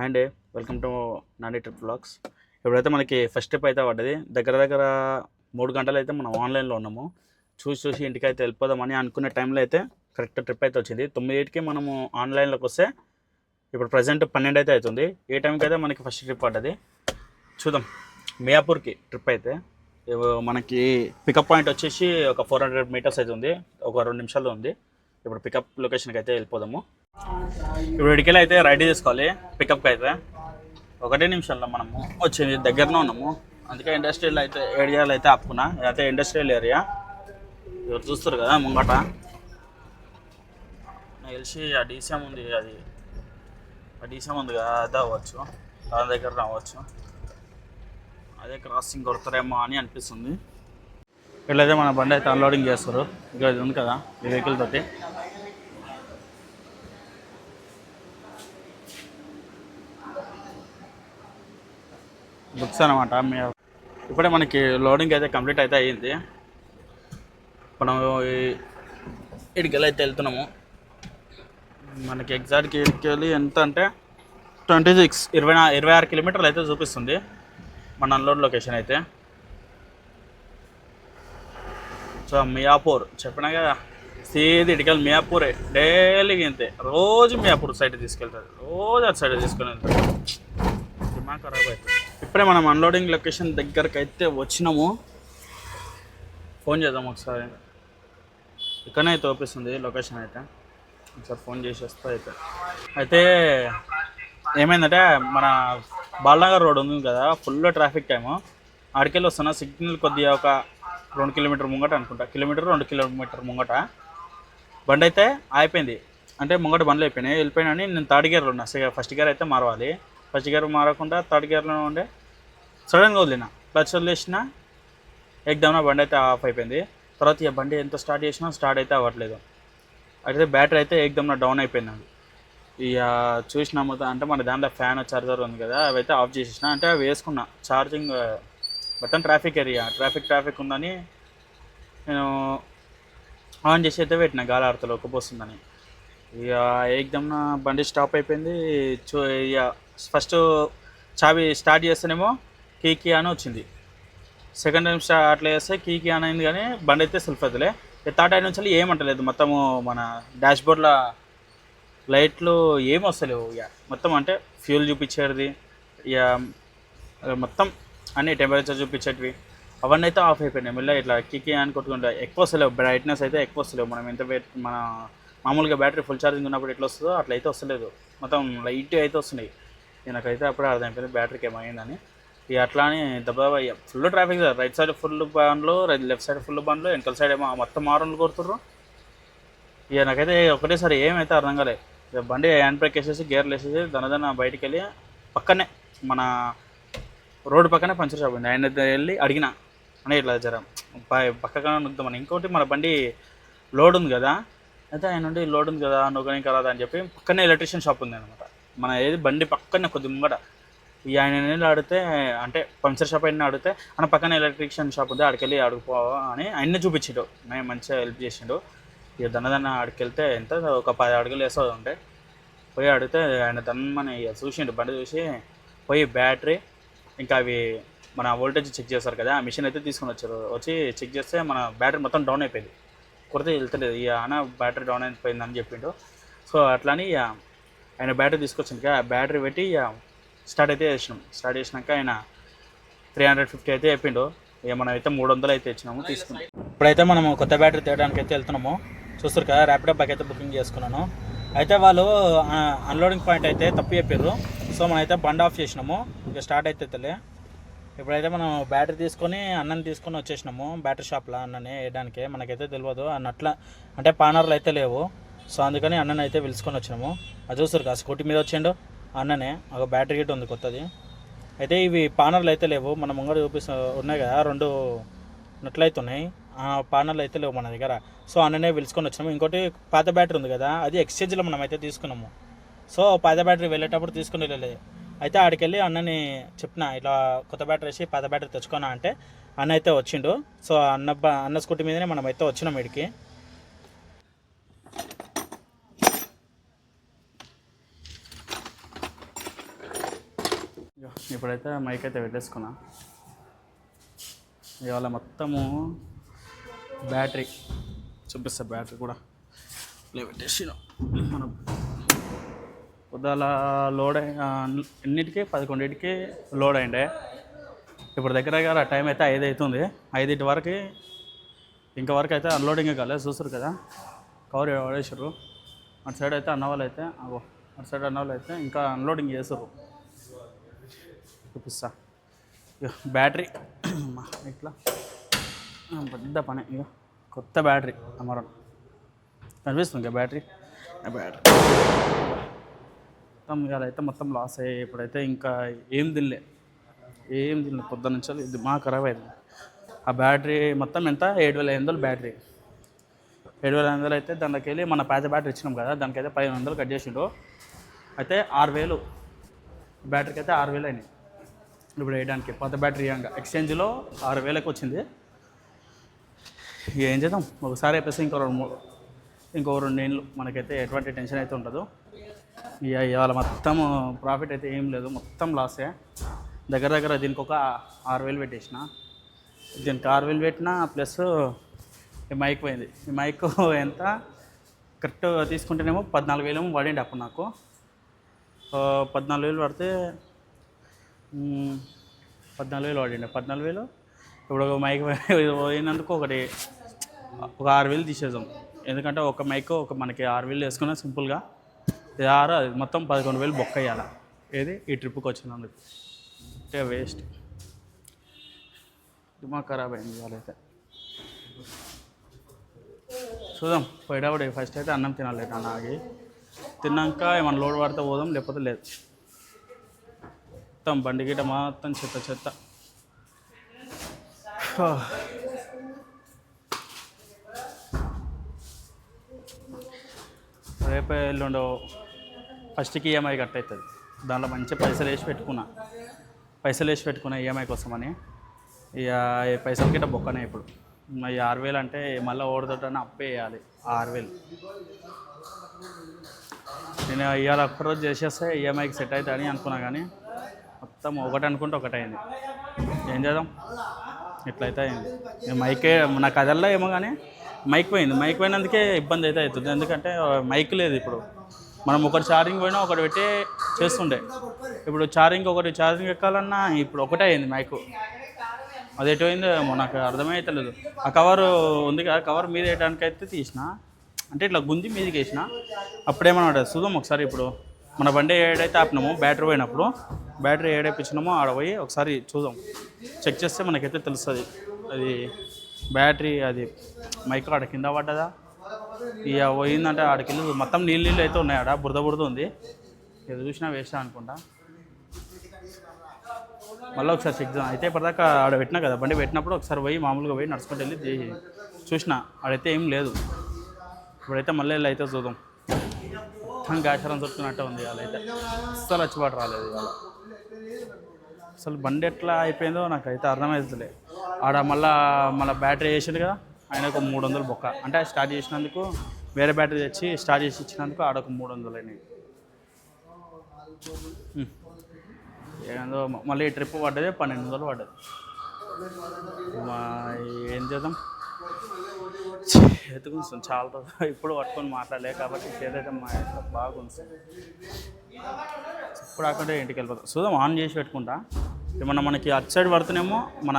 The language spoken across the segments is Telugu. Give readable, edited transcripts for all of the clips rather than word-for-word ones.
And welcome to Nani trip vlogs. ఇప్పుడైతే మనకి ఫస్ట్ ట్రిప్ అయితే పడ్డది. దగ్గర దగ్గర 3 గంటలు అయితే మనం ఆన్లైన్లో ఉన్నాము. చూసి ఇంటికి అయితే వెళ్ళిపోదామని అనుకునే టైంలో అయితే కరెక్ట్ ట్రిప్ అయితే వచ్చింది. 9కి మనము ఆన్లైన్లోకి వస్తే ఇప్పుడు ప్రజెంట్ 12 అయితే అవుతుంది. ఏ టైంకి అయితే మనకి ఫస్ట్ ట్రిప్ పడ్డది. చూద్దాం. మియాపూర్కి ట్రిప్ అయితే మనకి పికప్ పాయింట్ వచ్చేసి ఒక 400 మీటర్స్ అయితే ఉంది. ఒక 2 నిమిషాల్లో ఉంది. ఇప్పుడు పికప్ లొకేషన్కి అయితే వెళ్ళిపోదాము. ఇప్పుడు ఇడికెళ్ళి అయితే రైడ్ చేసుకోవాలి. పికప్కి అయితే 1 నిమిషంలో మనము వచ్చేది దగ్గరనే ఉన్నాము. అందుకే ఇండస్ట్రియల్ అయితే ఏరియాలో అయితే ఆపుకున్నా. అయితే ఇండస్ట్రియల్ ఏరియా ఎవరు చూస్తారు కదా ముంగట తెలిసి ఆ డీసీఎం ఉంది. అది ఆ డీసీఎం ఉంది కదా, అదే అవ్వచ్చు. దాని దగ్గర రావచ్చు. అదే క్రాసింగ్ కొడతారేమో అని అనిపిస్తుంది. వీళ్ళైతే మన బండి అయితే అన్లోడింగ్ చేస్తారు. ఇంకా ఇది ఉంది కదా ఈ వెహికల్ తోటి. బుక్స్ అనమాట. ఇప్పుడే మనకి లోడింగ్ అయితే కంప్లీట్ అయితే అయ్యింది. మనం ఇడికెళ్ళి అయితే వెళ్తున్నాము. మనకి ఎగ్జాక్ట్కి ఇడికెళ్ళి ఎంత అంటే 26 కిలోమీటర్లు అయితే చూపిస్తుంది మన అన్లోడ్ లొకేషన్ అయితే. సో మియాపూర్ చెప్పినా కదా, సీది ఇడికెళ్ళి మియాపూరే. డైలీ ఇంతే, రోజు మియాపూర్ సైడ్ తీసుకెళ్తారు. రోజు అటు సైడ్ తీసుకొని వెళ్తారు. దిమాగ్ ఖరాబ్ అవుతుంది. ఇప్పుడే మనం అన్లోడింగ్ లొకేషన్ దగ్గరకు అయితే వచ్చినాము. ఫోన్ చేద్దాం ఒకసారి. ఇక్కడనే అయితే చూపిస్తుంది లొకేషన్ అయితే. ఒకసారి ఫోన్ చేసేస్తా అయితే ఏమైందంటే మన బాలనగర్ రోడ్ ఉంది కదా, ఫుల్ ట్రాఫిక్ టైము. ఆడికెళ్ళి వస్తున్నా. సిగ్నల్ కొద్దిగా ఒక 2 కిలోమీటర్ ముంగట అనుకుంటా, 2 కిలోమీటర్ ముంగట బండి అయితే అయిపోయింది. అంటే ముంగట బండ్లు అయిపోయినాయి. వెళ్ళిపోయినాని నేను థర్డ్ గేర్లో ఉన్నా. ఫస్ట్ గేర్ అయితే మారవాలి. ఫస్ట్ గేర్ మారకుండా థర్డ్ గేర్లో ఉండే సడన్గా వదిలిన, క్లచ్ వదిలేసిన, ఎగ్దామ్న బండి అయితే ఆఫ్ అయిపోయింది. తర్వాత ఇక బండి ఎంత స్టార్ట్ చేసినా స్టార్ట్ అయితే అవ్వట్లేదు. అయితే బ్యాటరీ అయితే ఎగ్దామ్న డౌన్ అయిపోయింది. అది ఇక చూసిన మొత్తం అంటే మన దాంట్లో ఫ్యాన్ చార్జర్ ఉంది కదా, అవి అయితే ఆఫ్ చేసేసిన. అంటే అవి వేసుకున్నా ఛార్జింగ్. మొత్తం ట్రాఫిక్ ఏరియా, ట్రాఫిక్ ఉందని నేను ఆన్ చేసి అయితే పెట్టిన, గాలి ఆడతలో ఒక్కపోస్తుందని. ఇక ఎగ్దామ్న బండి స్టాప్ అయిపోయింది. ఇక ఫస్ట్ చావి స్టార్ట్ చేస్తేనేమో కీ అని వచ్చింది. సెకండ్ టైం అట్లా చేస్తే కీ అని అయింది, కానీ బండి అయితే సెల్ఫ్ అవుతలే. థర్డ్ టైం నుంచి ఏమంటలేదు. మొత్తము మన డాష్ బోర్డ్లో లైట్లు ఏం వస్తలేవు. ఇక మొత్తం అంటే ఫ్యూల్ చూపించేది, ఇక మొత్తం అన్ని టెంపరేచర్ చూపించేటివి అవన్నీ అయితే ఆఫ్ అయిపోయినాయి. మళ్ళీ ఇట్లా కీ అని కొట్టుకుంటా ఎక్కువ వస్తలేవు. బ్రైట్నెస్ అయితే ఎక్కువ వస్తలేవు. మనం ఎంత మన మామూలుగా బ్యాటరీ ఫుల్ ఛార్జింగ్ ఉన్నప్పుడు ఎట్లా వస్తుందో అట్లా అయితే వస్తలేదు. మొత్తం లైట్ అయితే వస్తున్నాయి. నాకైతే అప్పుడే అర్థమైపోయింది బ్యాటరీకి ఏమైందని. ఇక అట్లా అని దెబ్బ full traffic. Right side full బండ్లు, లెఫ్ట్ సైడ్ ఫుల్ బండ్లు, వెనకాల సైడ్ ఏమో మొత్తం ఆరులు కొడుతుర్రు. ఇక నాకైతే ఒకటేసారి ఏమైతే అర్థం కాలేదు. బండి హ్యాండ్ బ్రేక్ వేసేసి గేర్లు వేసేసి దనదన బయటికి వెళ్ళి పక్కనే మన రోడ్డు పక్కనే పంచర్ షాప్ ఉంది. ఆయన వెళ్ళి అడిగిన, అని ఇట్లా జర పక్కగా నొద్దామని. ఇంకోటి మన బండి లోడ్ ఉంది కదా, అయితే ఆయన నుండి లోడ్ ఉంది కదా నువ్వు కదా అని చెప్పి పక్కనే ఎలక్ట్రీషియన్ షాప్ ఉంది అనమాట. మన ఏది బండి పక్కనే కొద్ది ముంగట. ఈ ఆయన నేను అడిగితే, అంటే పంచర్ షాప్ అయినా అడిగితే అన్న పక్కన ఎలక్ట్రీషియన్ షాప్ ఉంది, ఆడికెళ్ళి అడుగుపో అని ఆయన్ని చూపించాడు. నేను మంచిగా హెల్ప్ చేసిండు. ఇక దన్నదన్న ఆడికెళ్తే ఎంత ఒక 10 అడుగులు వేస్తుంది ఉంటే పోయి అడిగితే ఆయన దమ్మని ఇక చూసిండు. బండి చూసి పోయి బ్యాటరీ ఇంకా అవి మన వోల్టేజ్ చెక్ చేస్తారు కదా, ఆ మిషన్ అయితే తీసుకొని వచ్చారు. వచ్చి చెక్ చేస్తే మన బ్యాటరీ మొత్తం డౌన్ అయిపోయింది. కొడితే వెళ్తలేదు. ఇక అన్న బ్యాటరీ డౌన్ అయిపోయిందని చెప్పిండు. సో అట్లని ఇక ఆయన బ్యాటరీ తీసుకొచ్చింది. ఆ బ్యాటరీ పెట్టి ఇక స్టార్ట్ అయితే చేసినాం. స్టార్ట్ చేసినాక ఆయన 350 అయితే చెప్పిండు. ఇక మనం అయితే 300 అయితే ఇచ్చినాము, తీసుకున్నాం. ఇప్పుడైతే మనము కొత్త బ్యాటరీ తేయడానికి అయితే వెళ్తున్నాము. చూస్తారు కదా, ర్యాపిడో బైక్ అయితే బుకింగ్ చేసుకున్నాను. అయితే వాళ్ళు అన్లోడింగ్ పాయింట్ అయితే తప్పు చెప్పారు. సో మనం అయితే బండ్ ఆఫ్ చేసినాము. ఇక స్టార్ట్ అయితే తెలే. ఇప్పుడైతే మనం బ్యాటరీ తీసుకొని అన్నని తీసుకొని వచ్చేసినాము బ్యాటరీ షాప్లో. అన్నని వేయడానికి మనకైతే తెలియదు అన్నట్ల, అంటే పానర్లు అయితే లేవు. సో అందుకని అన్నని అయితే పిలుచుకొని వచ్చినాము. అది చూస్తారు కదా, స్కూటీ మీద వచ్చిండు అన్ననే. ఒక బ్యాటరీ గిట్ ఉంది కొత్తది. అయితే ఇవి పానర్లు అయితే లేవు. మన ముంగడ ఉన్నాయి కదా 2 నట్లు అయితే ఉన్నాయి. ఆ పానర్లు అయితే లేవు మన దగ్గర. సో అన్ననే పిలుచుకొని వచ్చినాము. ఇంకోటి పాత బ్యాటరీ ఉంది కదా, అది ఎక్స్చేంజ్లో మనం అయితే తీసుకున్నాము. సో పాత బ్యాటరీ వెళ్ళేటప్పుడు తీసుకుని వెళ్ళలేదు. అయితే ఆడికెళ్ళి అన్నని చెప్పిన, ఇట్లా కొత్త బ్యాటరీ వేసి పాత బ్యాటరీ తెచ్చుకున్నా అంటే అన్న అయితే వచ్చిండు. సో అన్న స్కూటీ మీదనే మనం అయితే వచ్చినాం వీడికి. ఇప్పుడైతే మైక్ అయితే పెట్టేసుకున్నా. ఇవాళ మొత్తము బ్యాటరీ చూపిస్తా. బ్యాటరీ కూడా పెట్టేసిన మనం పొద్దుల లోడ్ ఎన్నింటికి 11కి లోడ్ అయిండే. ఇప్పుడు దగ్గర టైం అయితే 5 అవుతుంది. 5 వరకు ఇంకా వరకు అయితే అన్లోడింగ్ కాలేదు. చూస్తారు కదా కవర్ పడేసారు. అటు సైడ్ అయితే అన్నవాళ్ళు అయితే అటు సైడ్ అన్నవాళ్ళు అయితే ఇంకా అన్లోడింగ్ చేస్తారు. చూపిస్తా. ఇక బ్యాటరీ ఇట్లా పెద్ద పని. ఇక కొత్త బ్యాటరీ అమరన్ కనిపిస్తుంది. ఇక బ్యాటరీ మొత్తం ఇవాళ అయితే మొత్తం లాస్ అయ్యాయి. ఇప్పుడైతే ఇంకా ఏం తినలే పొద్దున్న నుంచి ఇది మా ఖరాబ్ అయింది. ఆ బ్యాటరీ మొత్తం ఎంత 7,500 బ్యాటరీ. 7,500 అయితే దానికి వెళ్ళి మన ప్యాచ్ బ్యాటరీ ఇచ్చినాం కదా, దానికైతే 1,500 కట్ చేసిండు. అయితే 6,000 బ్యాటరీకి అయితే 6,000 అయినాయి. ఇప్పుడు వేయడానికి కొత్త బ్యాటరీ ఎక్స్చేంజ్లో 6,000కి వచ్చింది. ఏం చేద్దాం, ఒకసారి అయిపోతే ఇంకో 2 నెలలు మనకైతే ఎటువంటి టెన్షన్ అయితే ఉండదు. ఇవాళ మొత్తం ప్రాఫిట్ అయితే ఏం లేదు, మొత్తం లాసే. దగ్గర దీనికి ఒక 6,000 పెట్టేసిన. దీనికి 6,000 పెట్టినా ప్లస్ ఈ మైక్ పోయింది. ఈ మైక్ ఎంత కరెక్ట్ తీసుకుంటేనేమో 14,000 పడింది అప్పుడు నాకు. 14,000 పడితే 14,000 పడింది. 14,000 ఇప్పుడు మైక్ పోయినందుకు ఒక 6,000 తీసేద్దాం. ఎందుకంటే ఒక మైక్ మనకి 6,000 వేసుకున్నా సింపుల్గా. ఇది 6 అది మొత్తం 11,000 బొక్క అయ్యాలి. ఏది ఈ ట్రిప్కి వచ్చినందుకు అంటే వేస్ట్. దిమాగ్ ఖరాబ్ అయింది ఇవాళైతే. చూద్దాం పోయేటప్పుడు ఫస్ట్ అయితే అన్నం తినాలి. అన్న ఆగి తిన్నాక ఏమన్నా లోడ్ పడితే పోదాం, లేకపోతే లేదు. మొత్తం బండి గిట్ట మొత్తం చెత్త. రేపే ఎల్లుండో ఫస్ట్కి ఈఎంఐ కట్ అవుతుంది. దాంట్లో మంచి పైసలు వేసి పెట్టుకున్నా ఈఎంఐ కోసమని. ఇక పైసలు గిట్ట బొక్కనే. ఇప్పుడు ఈ 6,000 అంటే మళ్ళీ ఓడదొట్టని అప్పే వేయాలి. 6,000 నేను ఇవాళ ఒక్కరోజు చేసేస్తే ఈఎంఐకి సెట్ అవుతుంది అని అనుకున్నా, కానీ మొత్తం ఒకటి అనుకుంటే ఒకటి అయింది. ఏం చేద్దాం, ఇట్లయితే అయింది. మైకే నాకు అదల్లా ఏమో, కానీ మైక్ పోయినందుకే ఇబ్బంది అయితే అవుతుంది. ఎందుకంటే మైక్ లేదు. ఇప్పుడు మనం ఒకటి ఛార్జింగ్ పోయినా ఒకటి పెట్టి చేస్తుండే. ఇప్పుడు ఛార్జింగ్ ఎక్కాలన్నా ఇప్పుడు ఒకటే అయింది మైకు. అది ఎటు అయిందో నాకు అర్థమైతలేదు. ఆ కవర్ ఉంది కదా, కవర్ మీద వేయడానికి అయితే తీసిన, అంటే ఇట్లా గుంజి మీదకి వేసిన. అప్పుడేమన్నా చూద్దాం ఒకసారి. ఇప్పుడు మన బండి ఏడైతే ఆపినామో బ్యాటరీ పోయినప్పుడు, బ్యాటరీ ఏడైపించినామో ఆడ పోయి ఒకసారి చూద్దాం, చెక్ చేస్తే మనకైతే తెలుస్తుంది. అది బ్యాటరీ అది మైక్ ఆడ కింద పడ్డదా, ఇక పోయిందంటే ఆడికి మొత్తం నీళ్ళు అయితే ఉన్నాయి. ఆడ బురద ఉంది. ఇది చూసినా వేస్తా అనుకుంటా. మళ్ళీ ఒకసారి చెక్ చేద్దాం. అయితే ఇప్పటిదాకా ఆడ పెట్టినా కదా, బండి పెట్టినప్పుడు ఒకసారి పోయి మామూలుగా పోయి నడుచుకుంటూ వెళ్ళి చూసిన, ఆడైతే ఏం లేదు. ఇప్పుడైతే మళ్ళీ వెళ్ళి అయితే చూద్దాం. గాచారం చుట్టుకున్నట్టే ఉంది. వాళ్ళైతే అస్సలు వచ్చిబాటు రాలేదు ఇవాళ. అసలు బండి ఎట్లా అయిపోయిందో నాకైతే అర్థమవుతుందిలే. ఆడ మళ్ళీ బ్యాటరీ వేసిండు కదా, ఆయనకు 300 బొక్క. అంటే స్టార్ట్ చేసినందుకు వేరే బ్యాటరీ తెచ్చి స్టార్ట్ చేసి ఇచ్చినందుకు ఆడొక 300 అయినాయి. ఏదో మళ్ళీ ట్రిప్ పడ్డది 1,200 పడ్డది. ఏం చేద్దాం, ఎత్తుకుంటుంది చాలా రోజు. ఇప్పుడు పట్టుకొని మాట్లాడలే కాబట్టి చేదైతే మా బాగుంది. ఇప్పుడు అక్కడే ఇంటికి వెళ్ళిపోతాం. చూద్దాం, ఆన్ చేసి పెట్టుకుంటా. ఏమన్నా మనకి అటు సైడ్ పడుతున్నామో, మన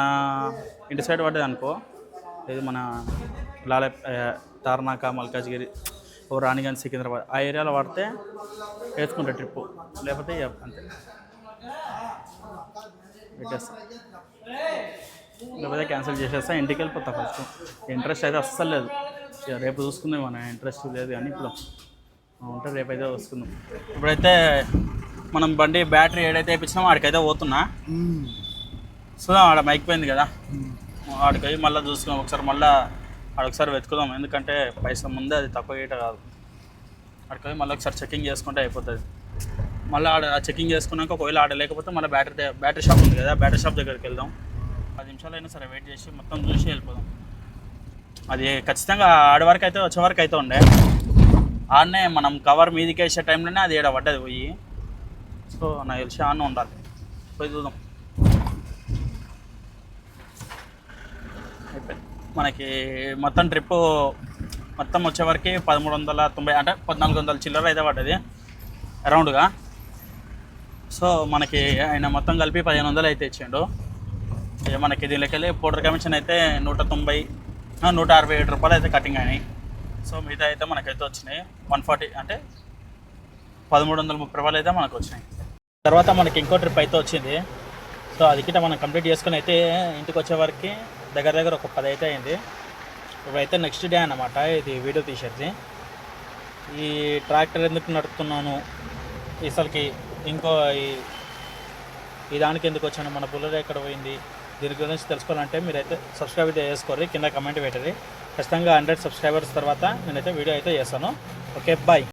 ఇంటి సైడ్ పడ్డది అనుకో, ఇది మన తార్నాక, మల్కాజ్గిరి, రాణిగంజ్, సికింద్రాబాద్ ఆ ఏరియాలో పడితే వేసుకుంటా ట్రిప్పు, లేకపోతే అంతే పెట్టేస్తా, లేకపోతే క్యాన్సిల్ చేసేస్తా. ఇంటికి వెళ్ళిపోతా. ఫస్ట్ ఇంట్రెస్ట్ అయితే అస్సలు లేదు. రేపు చూసుకుందాం, మన ఇంట్రెస్ట్ లేదు కానీ ఇప్పుడు ఉంటే రేపైతే చూసుకుందాం. ఇప్పుడైతే మనం బండి బ్యాటరీ ఏడైతే వేయించినామో ఆడికైతే పోతున్నా. చూద్దాం, ఆడ మైక్ పోయింది కదా, ఆడికి మళ్ళీ చూసుకుందాం ఒకసారి. మళ్ళీ ఆడొకసారి వెతుకుదాం, ఎందుకంటే పైసా ముందే అది తక్కువ గీట కాదు. ఆడికి మళ్ళీ ఒకసారి చెకింగ్ చేసుకుంటే అయిపోతుంది. మళ్ళీ ఆడ చెకింగ్ చేసుకున్నాక ఒకవేళ ఆడ లేకపోతే మళ్ళీ బ్యాటరీ షాప్ ఉంది కదా, బ్యాటరీ షాప్ దగ్గరికి వెళ్దాం. 10 నిమిషాలు అయినా సరే వెయిట్ చేసి మొత్తం చూసి వెళ్ళిపోదాం. అది ఖచ్చితంగా ఆడ వరకు అయితే వచ్చే వరకు అయితే ఉండే. ఆడనే మనం కవర్ మీదకి వేసే టైంలోనే అది ఏడ పడ్డది పోయి. సో నాకు తెలిసి ఆడనే ఉండాలి. పోయి చూద్దాం. అయిపోయింది మనకి మొత్తం ట్రిప్పు మొత్తం వచ్చేవరకు 1390 అంటే 1400 చిల్లర అయితే పడ్డది అరౌండ్గా. సో మనకి ఆయన మొత్తం కలిపి 1500 అయితే ఇచ్చిండు. మనకి దీనిలోకెళ్ళి పౌడర్ కమిషన్ అయితే 167 రూపాయలు అయితే కటింగ్ అయినాయి. సో మిగతా అయితే మనకైతే వచ్చినాయి 140 అంటే 1330 రూపాయలు అయితే మనకు వచ్చినాయి. తర్వాత మనకి ఇంకో ట్రిప్ అయితే వచ్చింది. సో అది కిட்ட మనం కంప్లీట్ చేసుకుని అయితే ఇంటికి వచ్చేవరకు దగ్గర ఒక 10 అయితే అయింది. ఇప్పుడైతే నెక్స్ట్ డే అన్నమాట ఇది వీడియో తీసేది. ఈ ట్రాక్టర్ ఎందుకు నడుపుతున్నాను అసలుకి, ఇంకో ఈ దానికి ఎందుకు వచ్చాను, మన బుల్లెట్ ఎక్కడ పోయింది, దీని గురించి తెలుసుకోవాలంటే మీరైతే సబ్స్క్రైబ్ అయితే చేసుకోండి, కింద కమెంట్ పెట్టండి. ఖచ్చితంగా 100 సబ్స్క్రైబర్స్ తర్వాత నేనైతే వీడియో అయితే చేస్తాను. Okay bye.